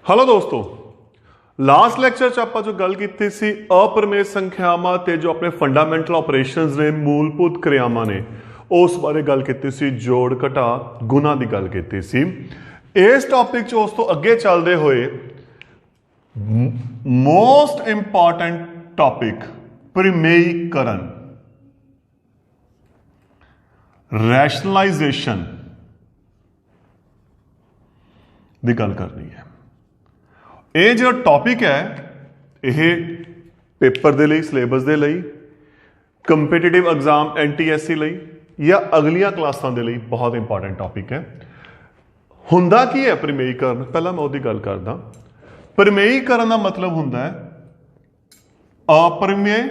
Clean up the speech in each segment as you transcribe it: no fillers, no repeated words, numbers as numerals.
Hello दोस्तों, last lecture च आपां जो गल कीती सी अपरमेय संख्यावां ते जो अपने फंडामेंटल ऑपरेशंस ने मूलभूत क्रियावां ने उस बारे गल कीती सी, जोड़ घटा गुना की गल कीती सी। इस टॉपिक च उस तो अगे चलते हुए मोस्ट इंपॉर्टेंट टॉपिक परिमेयीकरण, रैशनलाइजेशन की गल करनी है। ये जो टॉपिक है ये पेपर के लिए, सिलेबस के लिए, कंपीटीटिव एग्जाम NTSC लिए या अगलियां क्लासां के लिए बहुत इंपॉर्टेंट टॉपिक है। हुंदा की है परिमेयीकरण? पहला मैं उसकी गल करदा। परिमेयीकरण का मतलब हुंदा है अपरिमेय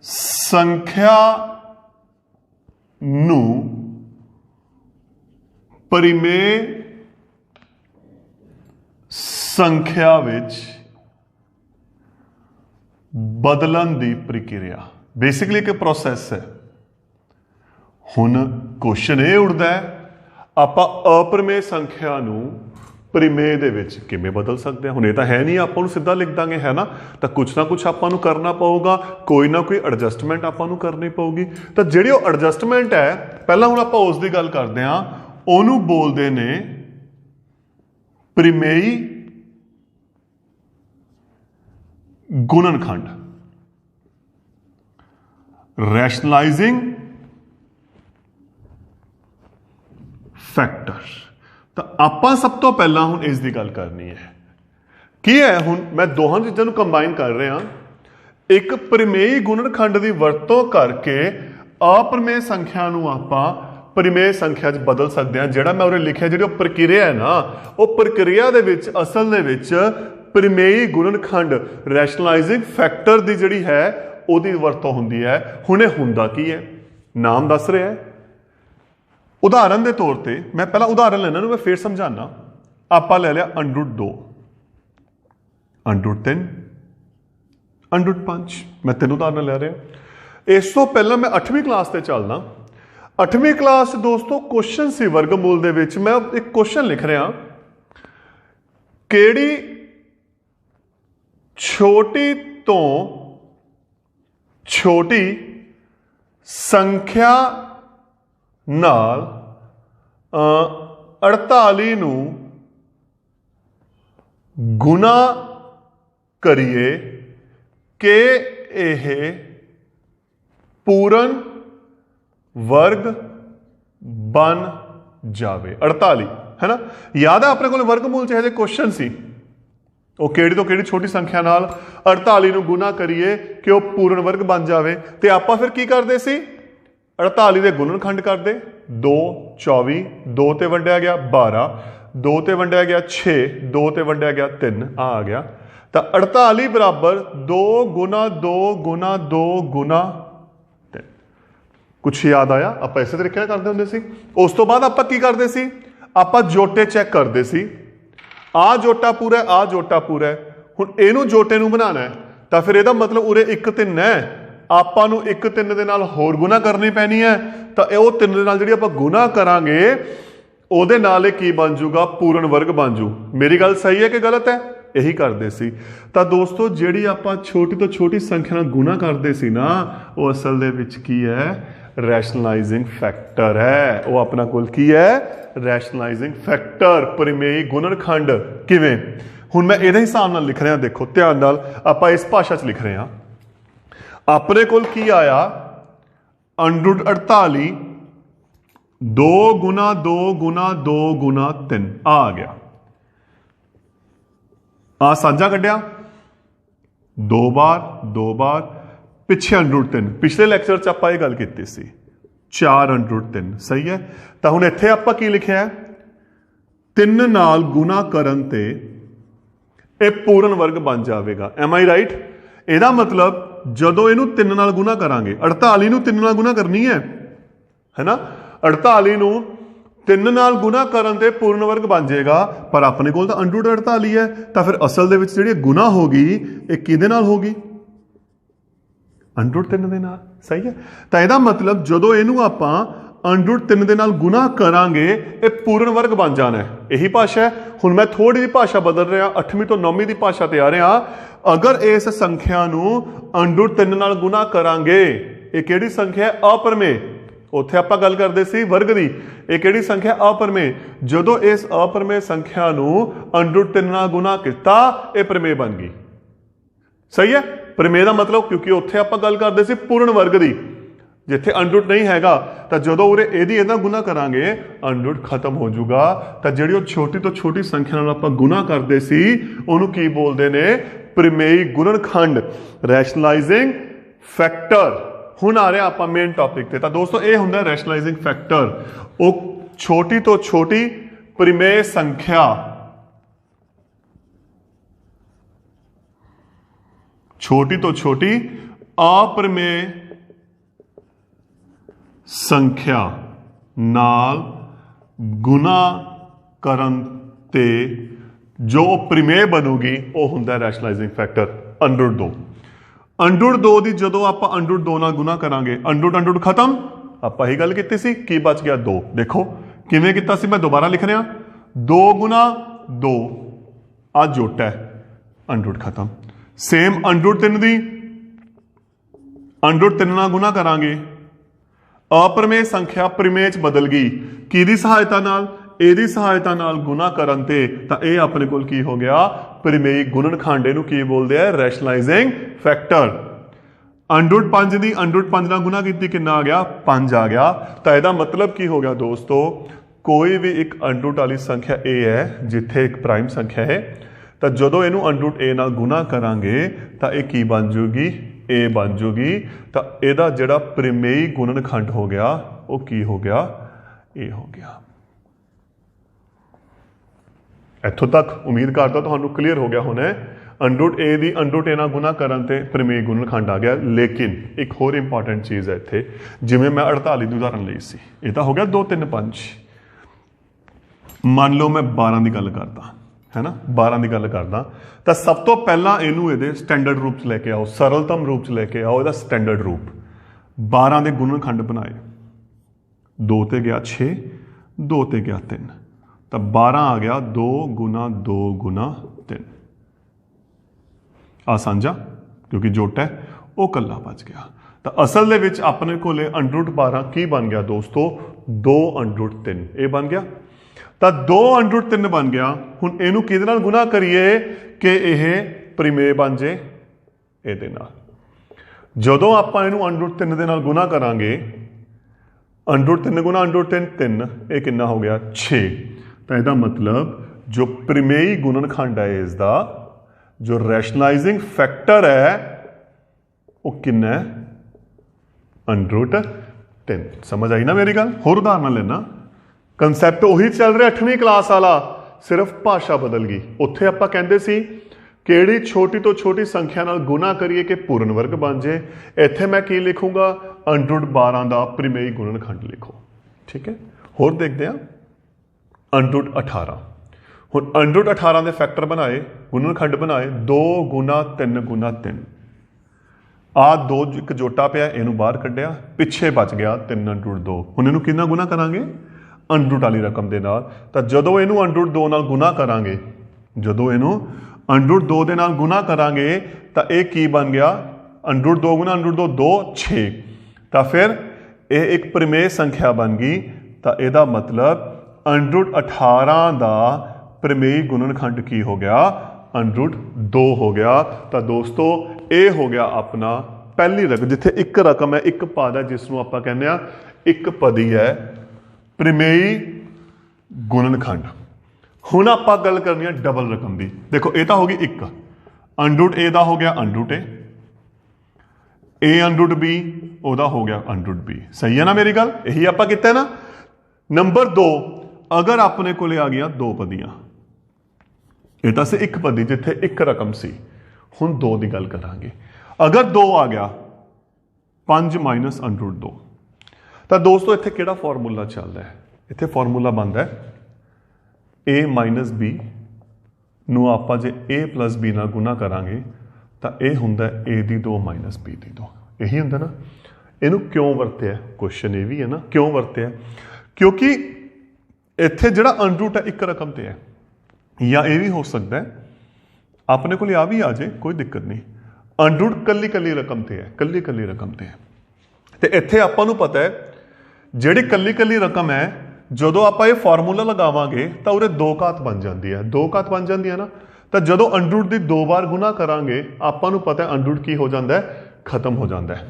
संख्या नू परिमेय संख्या विच बदलन की प्रक्रिया, बेसिकली एक प्रोसैस है। हुण क्वेश्चन ये उठता है आपां अपरिमेय संख्या नूं परिमेय दे विच किवें बदल सकते हैं। हुण ये तो है नहीं आपां नूं सीधा लिख दांगे, है ना? तो कुछ ना कुछ आपां नूं करना पऊगा, कोई ना कोई एडजस्टमेंट आपां नूं करनी पऊगी। तो जिहड़ी वो एडजस्टमेंट है, पहला हुण आपां उस दी गल करदे हां, ओनूं बोलदे ने परिमेयी गुणनखंड, रैशनलाइजिंग फैक्टर। तो आपां सब तो पहला हुण इस दी गल करनी है की है। हुण मैं दोहां चीज़ां नूं कंबाइन कर रहा, एक परिमेयी गुणनखंड की वरतों करके अपरिमेय संख्या नूं आपां परिमेय संख्या च बदल सकते हैं। जिहड़ा मैं उरे लिखिया जिहड़ी प्रक्रिया है ना, वो प्रक्रिया दे विच असल दे विच परिमेयी गुणनखंड रैशनलाइजिंग फैक्टर की जिहड़ी है उहदी वरतों हुंदी है। हुणे हुंदा की है, नाम दस रहा है। उदाहरण के तौर पर मैं पहला उदाहरण लेना, मैं फिर समझाना। आपां ले लिया √2, √3, √5। मैं 3 उदाहरण ले रहा। इस तो पहला मैं 8वीं क्लास से चलना। 8वीं क्लास दोस्तों क्वेश्चन सी वर्गमूल दे विच मैं एक क्वेश्चन लिख रहा, केड़ी छोटी तो छोटी संख्या नाल 48 नूं गुना करिए कि यह पूर्ण वर्ग बन जावे। 48 है ना, याद है अपने को वर्गमूल चाहे क्वेश्चन सी, वो केड़ी तो केड़ी छोटी संख्या नाल 48 नूं गुना करिए कि वह पूर्ण वर्ग बन जावे। तो आपां फिर की करदे सी, 48 दे गुणनखंड करदे। 2 24, 2 ते वंडिया गया 12, 2 ते वंडिया गया 6, 2 ते वंडिया गया 3, आ गया। तो 48 बराबर 2 गुना 2 गुना 2 गुना 3। कुछ याद आया? आप इस तरीके करते होंगे सी। उस तो बाद आप की करते सी, आप जोटे चेक करते सी, आ जोटा पूरा है, आ जोटा पूरा है। हुण इहनूं जोटे नूं बनाना है तो फिर यदा मतलब उरे 1 3 है, आपां नूं 1 3 दे नाल होर गुना करनी पैनी है। तो वो 3 दे नाल जिहड़ी आपां गुना करांगे उहदे नाल की बन जूगा, पूर्ण वर्ग बन जू। मेरी गल सही है कि गलत है? यही करते सी। तो दोस्तों जिहड़ी आपां छोटी तो छोटी संख्या नाल गुना करते सी ना, वो असल दे विच की है, रैशनलाइजिंग फैक्टर है। वो अपना कोल की है, रैशनलाइजिंग फैक्टर, परिमेयी गुणनखंड। किवें? हुण मैं इहदे हिसाब नाल लिख रहा, देखो ध्यान नाल, आपां इस भाषा च लिख रहे हैं। अपने कोल की आया √48 2 गुना 2 गुना 2 गुना 3 आ गया। आ साझा कढ़िया 2 बार पिछे √3। पिछले लैक्चर च आपां ये गल कीती सी 4 √3, सही है। तो हुण इत्थे आपां की लिखिया, 3 नाल गुना करन ते ये पूर्ण वर्ग बन जाएगा। एम आई राइट? ਇਹਦਾ मतलब ਜਦੋਂ ਇਹਨੂੰ 3 ਨਾਲ गुना करांगे, 48 ਨੂੰ 3 ਨਾਲ गुना करनी है ना, 48 ਨੂੰ 3 ਨਾਲ गुना करन ते पूर्ण वर्ग बन जाएगा। पर अपने कोल तो √48 है, तो फिर असल दे विच जिहड़ी गुना होगी ये किहदे नाल होगी? √3 दे नाल। सही है। तो यदा मतलब जो इनू आपां ਅੰਡਰਰੂਟ 3 ਦੇ ਨਾਲ ਗੁਣਾ ਕਰਾਂਗੇ ਇਹ ਪੂਰਨ ਵਰਗ ਬਣ ਜਾਣਾ ਹੈ। ਇਹੀ ਭਾਸ਼ਾ ਹੈ। ਹੁਣ ਮੈਂ ਥੋੜੀ ਜਿਹੀ ਭਾਸ਼ਾ ਬਦਲ ਰਿਹਾ, 8ਵੀਂ ਤੋਂ 9ਵੀਂ ਦੀ ਭਾਸ਼ਾ ਤੇ ਆ ਰਿਹਾ। ਅਗਰ ਇਸ ਸੰਖਿਆ ਨੂੰ ਅੰਡਰਰੂਟ 3 ਨਾਲ ਗੁਣਾ ਕਰਾਂਗੇ, ਇਹ ਕਿਹੜੀ ਸੰਖਿਆ ਹੈ? ਅਪਰਮੇय। ਉੱਥੇ ਆਪਾਂ ਗੱਲ ਕਰਦੇ ਸੀ ਵਰਗ ਦੀ, ਇਹ ਕਿਹੜੀ ਸੰਖਿਆ? ਅਪਰਮੇय। ਜਦੋਂ ਇਸ ਅਪਰਮੇय ਸੰਖਿਆ ਨੂੰ ਅੰਡਰਰੂਟ 3 ਨਾਲ ਗੁਣਾ ਕੀਤਾ, ਇਹ ਪ੍ਰਮੇय ਬਣ ਗਈ। ਸਹੀ ਹੈ। ਪ੍ਰਮੇय ਦਾ ਮਤਲਬ, ਕਿਉਂਕਿ ਉੱਥੇ ਆਪਾਂ ਗੱਲ ਕਰਦੇ ਸੀ ਪੂਰਨ ਵਰਗ ਦੀ, ਜਿੱਥੇ ਅੰਡਰਰੂਟ ਨਹੀਂ ਹੈਗਾ, ਤਾਂ ਜਦੋਂ ਉਰੇ ਇਹਦੀ ਇਹਦਾ ਗੁਣਾ ਕਰਾਂਗੇ ਅੰਡਰਰੂਟ ਖਤਮ ਹੋ ਜਾਊਗਾ। ਤਾਂ ਜਿਹੜੀ ਉਹ ਛੋਟੀ ਤੋਂ ਛੋਟੀ ਸੰਖਿਆ ਨਾਲ ਆਪਾਂ ਗੁਣਾ ਕਰਦੇ ਸੀ, ਉਹਨੂੰ ਕੀ ਬੋਲਦੇ ਨੇ? ਪ੍ਰਮੇਯ ਗੁਣਨਖੰਡ, ਰੈਸ਼ਨਲਾਈਜ਼ਿੰਗ ਫੈਕਟਰ। ਹੁਣ ਆ ਰਿਹਾ ਆਪਾਂ ਮੇਨ ਟੌਪਿਕ ਤੇ। ਤਾਂ ਦੋਸਤੋ ਇਹ ਹੁੰਦਾ ਰੈਸ਼ਨਲਾਈਜ਼ਿੰਗ ਫੈਕਟਰ, ਉਹ ਛੋਟੀ ਤੋਂ ਛੋਟੀ ਪ੍ਰਮੇਯ ਸੰਖਿਆ, ਛੋਟੀ ਤੋਂ ਛੋਟੀ ਅਪਰਮੇਯ ਸੰਖਿਆ ਨਾਲ ਗੁਣਾ ਕਰਨ ਤੇ ਜੋ ਪ੍ਰਮੇਯ ਬਣੂਗੀ ਉਹ ਹੁੰਦਾ ਰੈਸ਼ਨਲਾਈਜ਼ਿੰਗ ਫੈਕਟਰ ਅੰਡਰਰੂਟ 2। ਅੰਡਰਰੂਟ 2 ਦੀ ਜਦੋਂ ਆਪਾਂ ਅੰਡਰਰੂਟ 2 ਨਾਲ ਗੁਣਾ ਕਰਾਂਗੇ, ਅੰਡਰਰੂਟ ਖਤਮ। ਆਪਾਂ ਹੀ ਗੱਲ ਕੀਤੀ ਸੀ, ਕੀ ਬਚ ਗਿਆ? 2। ਦੇਖੋ ਕਿਵੇਂ ਕੀਤਾ ਸੀ, ਮੈਂ ਦੁਬਾਰਾ ਲਿਖ ਰਿਹਾ। 2 ਗੁਣਾ 2 ਆ ਜੋਟਾ ਹੈ, ਅੰਡਰਰੂਟ ਖਤਮ। ਸੇਮ ਅੰਡਰਰੂਟ 3 ਦੀ ਅੰਡਰਰੂਟ 3 ਨਾਲ ਗੁਣਾ ਕਰਾਂਗੇ, ਅਪਰਮੇਯ ਸੰਖਿਆ ਪ੍ਰਮੇਯ ਚ ਬਦਲ ਗਈ। ਕਿਹਦੀ ਸਹਾਇਤਾ ਨਾਲ? ਇਹਦੀ ਸਹਾਇਤਾ ਨਾਲ ਗੁਣਾ ਕਰਨ ਤੇ, ਤਾਂ ਇਹ ਆਪਣੇ ਕੋਲ ਕੀ ਹੋ ਗਿਆ? ਪ੍ਰਮੇਯ ਗੁਣਨਖੰਡ। ਇਹਨੂੰ ਕੀ ਬੋਲਦੇ ਆ? ਰੈਸ਼ਨਲਾਈਜ਼ਿੰਗ ਫੈਕਟਰ। ਅੰਡਰਰੂਟ 5 ਦੀ ਅੰਡਰਰੂਟ 5 ਨਾਲ ਗੁਣਾ ਕੀਤੀ, ਕਿੰਨਾ ਆ ਗਿਆ? 5 ਆ ਗਿਆ। ਤਾਂ ਇਹਦਾ ਮਤਲਬ ਕੀ ਹੋ ਗਿਆ ਦੋਸਤੋ? ਕੋਈ ਵੀ ਇੱਕ ਅੰਡਰਰੂਟ ਵਾਲੀ ਸੰਖਿਆ a ਹੈ, ਜਿੱਥੇ ਇੱਕ ਪ੍ਰਾਈਮ ਸੰਖਿਆ ਹੈ, ਤਾਂ ਜਦੋਂ ਇਹਨੂੰ ਅੰਡਰਰੂਟ a ਨਾਲ ਗੁਣਾ ਕਰਾਂਗੇ ਤਾਂ ਇਹ ਕੀ ਬਣ ਜੂਗੀ? a ਬਣ ਜੂਗੀ। ਤਾਂ ਇਹਦਾ ਜਿਹੜਾ ਪ੍ਰਮੇਯ ਗੁਣਨਖੰਡ ਹੋ ਗਿਆ ਉਹ ਕੀ ਹੋ ਗਿਆ? a ਹੋ ਗਿਆ। ਇੱਥੋਂ ਤੱਕ ਉਮੀਦ ਕਰਦਾ ਤੁਹਾਨੂੰ ਕਲੀਅਰ ਹੋ ਗਿਆ ਹੋਣਾ। ਅੰਡਰਰੂਟ a ਦੀ ਅੰਡਰਰੂਟ a ਨਾਲ ਗੁਣਾ ਕਰਨ ਤੇ ਪ੍ਰਮੇਯ ਗੁਣਨਖੰਡ ਆ ਗਿਆ। ਲੇਕਿਨ ਇੱਕ ਹੋਰ ਇੰਪੋਰਟੈਂਟ ਚੀਜ਼ ਹੈ ਇੱਥੇ, ਜਿਵੇਂ ਮੈਂ 48 ਦੀ ਉਦਾਹਰਨ ਲਈ ਸੀ, ਇਹ ਤਾਂ ਹੋ ਗਿਆ 2 3 5। ਮੰਨ ਲਓ ਮੈਂ 12 ਦੀ ਗੱਲ ਕਰਦਾ, ਹੈ ਨਾ, 12 ਦੀ ਗੱਲ ਕਰਦਾ, ਤਾਂ ਸਭ ਤੋਂ ਪਹਿਲਾਂ ਇਹਨੂੰ ਇਹਦੇ ਸਟੈਂਡਰਡ ਰੂਪ 'ਚ ਲੈ ਕੇ ਆਓ, ਸਰਲਤਮ ਰੂਪ 'ਚ ਲੈ ਕੇ ਆਓ ਇਹਦਾ ਸਟੈਂਡਰਡ ਰੂਪ। 12 ਦੇ ਗੁਣਨਖੰਡ ਬਣਾਏ, 2 ਤੇ ਗਿਆ 6, 2 ਤੇ ਗਿਆ 3, ਤਾਂ 12 ਆ ਗਿਆ 2 ਗੁਣਾ 2 ਗੁਣਾ 3। ਆ ਸਾਂਝਾ, ਕਿਉਂਕਿ ਜੋਟਾ ਹੈ, ਉਹ ਕੱਲਾ ਬਚ ਗਿਆ। ਤਾਂ ਅਸਲ ਦੇ ਵਿੱਚ ਆਪਣੇ ਕੋਲੇ ਅੰਡਰਰੂਟ 12 ਕੀ ਬਣ ਗਿਆ ਦੋਸਤੋ? 2 ਅੰਡਰਰੂਟ 3 ਇਹ ਬਣ ਗਿਆ। ਤਾਂ 2 ਅੰਡਰਰੂਟ 3 ਬਣ ਗਿਆ। ਹੁਣ ਇਹਨੂੰ ਕਿਹਦੇ ਨਾਲ ਗੁਣਾ ਕਰੀਏ ਕਿ ਇਹ ਪ੍ਰਮੇਯ ਬਣ ਜੇ? ਇਹਦੇ ਨਾਲ। ਜਦੋਂ ਆਪਾਂ ਇਹਨੂੰ ਅੰਡਰਰੂਟ 3 ਦੇ ਨਾਲ ਗੁਣਾ ਕਰਾਂਗੇ, ਅੰਡਰਰੂਟ 3 ਗੁਣਾ ਅੰਡਰਰੂਟ 3 3, ਇਹ ਕਿੰਨਾ ਹੋ ਗਿਆ? 6। ਤਾਂ ਇਹਦਾ ਮਤਲਬ ਜੋ ਪ੍ਰਮੇਯ ਗੁਣਨਖੰਡ ਹੈ ਇਸ ਦਾ, ਜੋ ਰੈਸ਼ਨਲਾਈਜ਼ਿੰਗ ਫੈਕਟਰ ਹੈ, ਉਹ ਕਿੰਨਾ ਹੈ? ਅੰਡਰਰੂਟ 3। ਸਮਝ ਆਈ ਨਾ ਮੇਰੀ ਗੱਲ? ਹੋਰ ਉਦਾਹਰਨ ਲੈਣਾ, ਕੰਸੈਪਟ ਉਹੀ ਚੱਲ ਰਿਹਾ 8ਵੀਂ ਕਲਾਸ ਵਾਲਾ, ਸਿਰਫ ਭਾਸ਼ਾ ਬਦਲ ਗਈ। ਉੱਥੇ ਆਪਾਂ ਕਹਿੰਦੇ ਸੀ ਕਿਹੜੀ ਛੋਟੀ ਤੋਂ ਛੋਟੀ ਸੰਖਿਆ ਨਾਲ ਗੁਣਾ ਕਰੀਏ ਕਿ ਪੂਰਨ ਵਰਗ ਬਣ ਜੇ। ਇੱਥੇ ਮੈਂ ਕੀ ਲਿਖੂੰਗਾ? ਅੰਡਰਰੂਟ 12 ਦਾ ਪ੍ਰਮੇਯ ਗੁਣਨਖੰਡ ਲਿਖੋ। ਠੀਕ ਹੈ, ਹੋਰ ਦੇਖਦੇ ਹਾਂ। ਅੰਡਰਰੂਟ 18। ਹੁਣ ਅੰਡਰਰੂਟ 18 ਦੇ ਫੈਕਟਰ ਬਣਾਏ, ਗੁਣਨਖੰਡ ਬਣਾਏ, 2 ਗੁਣਾ 3 ਗੁਣਾ 3। ਆ 2 ਇੱਕ ਜੋਟਾ ਪਿਆ, ਇਹਨੂੰ ਬਾਹਰ ਕੱਢਿਆ, ਪਿੱਛੇ ਬਚ ਗਿਆ 3 ਅੰਡਰਰੂਟ 2। ਹੁਣ ਇਹਨੂੰ ਕਿੰਨਾ ਗੁਣਾ ਕਰਾਂਗੇ? ਅੰਡਰਰੂਟ ਵਾਲੀ ਰਕਮ ਦੇ ਨਾਲ। ਤਾਂ ਜਦੋਂ ਇਹਨੂੰ ਅੰਡਰਰੂਟ 2 ਨਾਲ ਗੁਣਾ ਕਰਾਂਗੇ, ਜਦੋਂ ਇਹਨੂੰ ਅੰਡਰਰੂਟ 2 ਦੇ ਨਾਲ ਗੁਣਾ ਕਰਾਂਗੇ, ਤਾਂ ਇਹ ਕੀ ਬਣ ਗਿਆ? ਅੰਡਰਰੂਟ 2 ਗੁਣਾ ਅੰਡਰਰੂਟ 2 2 6। ਤਾਂ ਫਿਰ ਇਹ ਇੱਕ ਪ੍ਰਮੇਯ ਸੰਖਿਆ ਬਣ ਗਈ। ਤਾਂ ਇਹਦਾ ਮਤਲਬ ਅੰਡਰਰੂਟ 18 ਦਾ ਪ੍ਰਮੇਯ ਗੁਣਨਖੰਡ ਕੀ ਹੋ ਗਿਆ? ਅੰਡਰਰੂਟ 2 ਹੋ ਗਿਆ। ਤਾਂ ਦੋਸਤੋ ਇਹ ਹੋ ਗਿਆ ਆਪਣਾ ਪਹਿਲੀ ਰਕਮ, ਜਿੱਥੇ ਇੱਕ ਰਕਮ ਹੈ, ਇੱਕ ਪਦ ਹੈ, ਜਿਸ ਨੂੰ ਆਪਾਂ ਕਹਿੰਦੇ ਆ ਇੱਕ ਪਦੀ ਹੈ, ਪ੍ਰਮੇਯ ਗੁਣਨਖੰਡ। ਹੁਣ ਆਪਾਂ ਗੱਲ ਕਰਨੀ ਹੈ ਡਬਲ ਰਕਮ ਦੀ। ਦੇਖੋ ਇਹ ਤਾਂ ਹੋ ਗਈ ਇੱਕ, ਅੰਡਰਰੂਟ a ਦਾ ਹੋ ਗਿਆ ਅੰਡਰਰੂਟ a ਅੰਡਰਰੂਟ b ਉਹਦਾ ਹੋ ਗਿਆ ਅੰਡਰਰੂਟ b। ਸਹੀ ਹੈ ਨਾ ਮੇਰੀ ਗੱਲ? ਇਹੀ ਆਪਾਂ ਕੀਤਾ ਨਾ। ਨੰਬਰ 2, ਅਗਰ ਆਪਣੇ ਕੋਲੇ ਆ ਗਈਆਂ 2 ਪਦੀਆਂ, ਇਹ ਤਾਂ ਸੀ ਇੱਕ ਪਦੀ ਜਿੱਥੇ ਇੱਕ ਰਕਮ ਸੀ। ਹੁਣ 2 ਦੀ ਗੱਲ ਕਰਾਂਗੇ। ਅਗਰ 2 ਆ ਗਿਆ 5 ਮਾਈਨਸ ਅੰਡਰਰੂਟ 2, ਤਾਂ ਦੋਸਤੋ ਇੱਥੇ ਕਿਹੜਾ ਫਾਰਮੂਲਾ ਚੱਲਦਾ ਹੈ? ਇੱਥੇ ਫਾਰਮੂਲਾ ਬਣਦਾ ਹੈ a ਮਾਈਨਸ b ਨੂੰ ਆਪਾਂ ਜੇ a ਪਲਸ b ਨਾਲ ਗੁਣਾ ਕਰਾਂਗੇ ਤਾਂ ਇਹ ਹੁੰਦਾ a ਦੀ 2 ਮਾਈਨਸ b ਦੀ 2। ਇਹੀ ਹੁੰਦਾ ਨਾ। ਇਹਨੂੰ ਕਿਉਂ ਵਰਤਿਆ? ਕੁਐਸਚਨ ਇਹ ਵੀ ਹੈ ਨਾ, ਕਿਉਂ ਵਰਤਿਆ? ਕਿਉਂਕਿ ਇੱਥੇ ਜਿਹੜਾ ਅਨਰੂਟ ਹੈ ਇੱਕ ਰਕਮ ਤੇ ਹੈ, ਜਾਂ ਇਹ ਵੀ ਹੋ ਸਕਦਾ ਹੈ ਆਪਣੇ ਕੋਲ ਆ ਵੀ ਆ ਜਾਏ, ਕੋਈ ਦਿੱਕਤ ਨਹੀਂ, ਅਨਰੂਟ ਕੱਲੀ ਕੱਲੀ ਰਕਮ ਤੇ ਹੈ, ਕੱਲੀ ਕੱਲੀ ਰਕਮ ਤੇ ਹੈ। ਤੇ ਇੱਥੇ ਆਪਾਂ ਨੂੰ ਪਤਾ ਹੈ ਜਿਹੜੀ ਕੱਲੀ ਕੱਲੀ ਰਕਮ ਹੈ, ਜਦੋਂ ਆਪਾਂ ਇਹ ਫਾਰਮੂਲਾ ਲਗਾਵਾਂਗੇ ਤਾਂ ਉਹਦੇ ਦੋ ਘਾਤ ਬਣ ਜਾਂਦੀ ਹੈ, ਦੋ ਘਾਤ ਬਣ ਜਾਂਦੀ ਹੈ ਨਾ। ਤਾਂ ਜਦੋਂ ਅਨਰੂਟ ਦੀ ਦੋ ਵਾਰ ਗੁਣਾ ਕਰਾਂਗੇ ਆਪਾਂ ਨੂੰ ਪਤਾ ਹੈ ਅਨਰੂਟ ਕੀ ਹੋ ਜਾਂਦਾ ਹੈ, ਖਤਮ ਹੋ ਜਾਂਦਾ ਹੈ।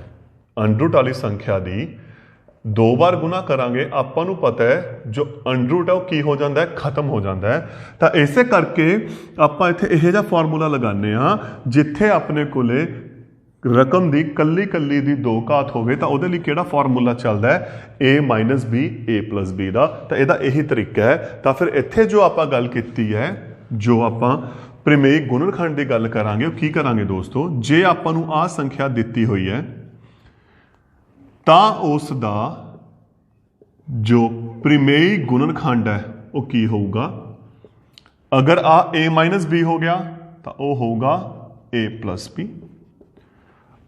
ਅਨਰੂਟ ਵਾਲੀ ਸੰਖਿਆ ਦੀ ਦੋ ਵਾਰ ਗੁਣਾ ਕਰਾਂਗੇ ਆਪਾਂ ਨੂੰ ਪਤਾ ਹੈ ਜੋ ਅਨਰੂਟ ਹੈ ਉਹ ਕੀ ਹੋ ਜਾਂਦਾ ਹੈ, ਖਤਮ ਹੋ ਜਾਂਦਾ ਹੈ। ਤਾਂ ਇਸੇ ਕਰਕੇ ਆਪਾਂ ਇੱਥੇ ਇਹੋ ਜਿਹਾ ਫਾਰਮੂਲਾ ਲਗਾਉਂਦੇ ਹਾਂ ਜਿੱਥੇ ਆਪਣੇ ਕੋਲੇ ਰਕਮ ਦੀ ਕੱਲੀ ਕੱਲੀ ਦੀ ਦੋ ਘਾਤ ਹੋਵੇ ਤਾਂ ਉਹਦੇ ਲਈ ਕਿਹੜਾ ਫਾਰਮੂਲਾ ਚੱਲਦਾ ਹੈ, a minus b a plus b ਦਾ। ਤਾਂ ਇਹਦਾ ਇਹੀ ਤਰੀਕਾ ਹੈ। ਤਾਂ ਫਿਰ ਇੱਥੇ ਜੋ ਆਪਾਂ ਗੱਲ ਕੀਤੀ ਹੈ, ਜੋ ਆਪਾਂ ਪ੍ਰਮੇਇਕ ਗੁਣਨਖੰਡ ਦੀ ਗੱਲ ਕਰਾਂਗੇ ਉਹ ਕੀ ਕਰਾਂਗੇ ਦੋਸਤੋ, ਜੇ ਆਪਾਂ ਨੂੰ ਆਹ ਸੰਖਿਆ ਦਿੱਤੀ ਹੋਈ ਹੈ ਤਾਂ ਉਸ ਦਾ ਜੋ ਪ੍ਰਮੇਇਕ ਗੁਣਨਖੰਡ ਹੈ ਉਹ ਕੀ ਹੋਊਗਾ। ਅਗਰ ਆ a ਮਾਈਨਸ b ਹੋ ਗਿਆ ਤਾਂ ਉਹ ਹੋਊਗਾ a ਪਲਸ b।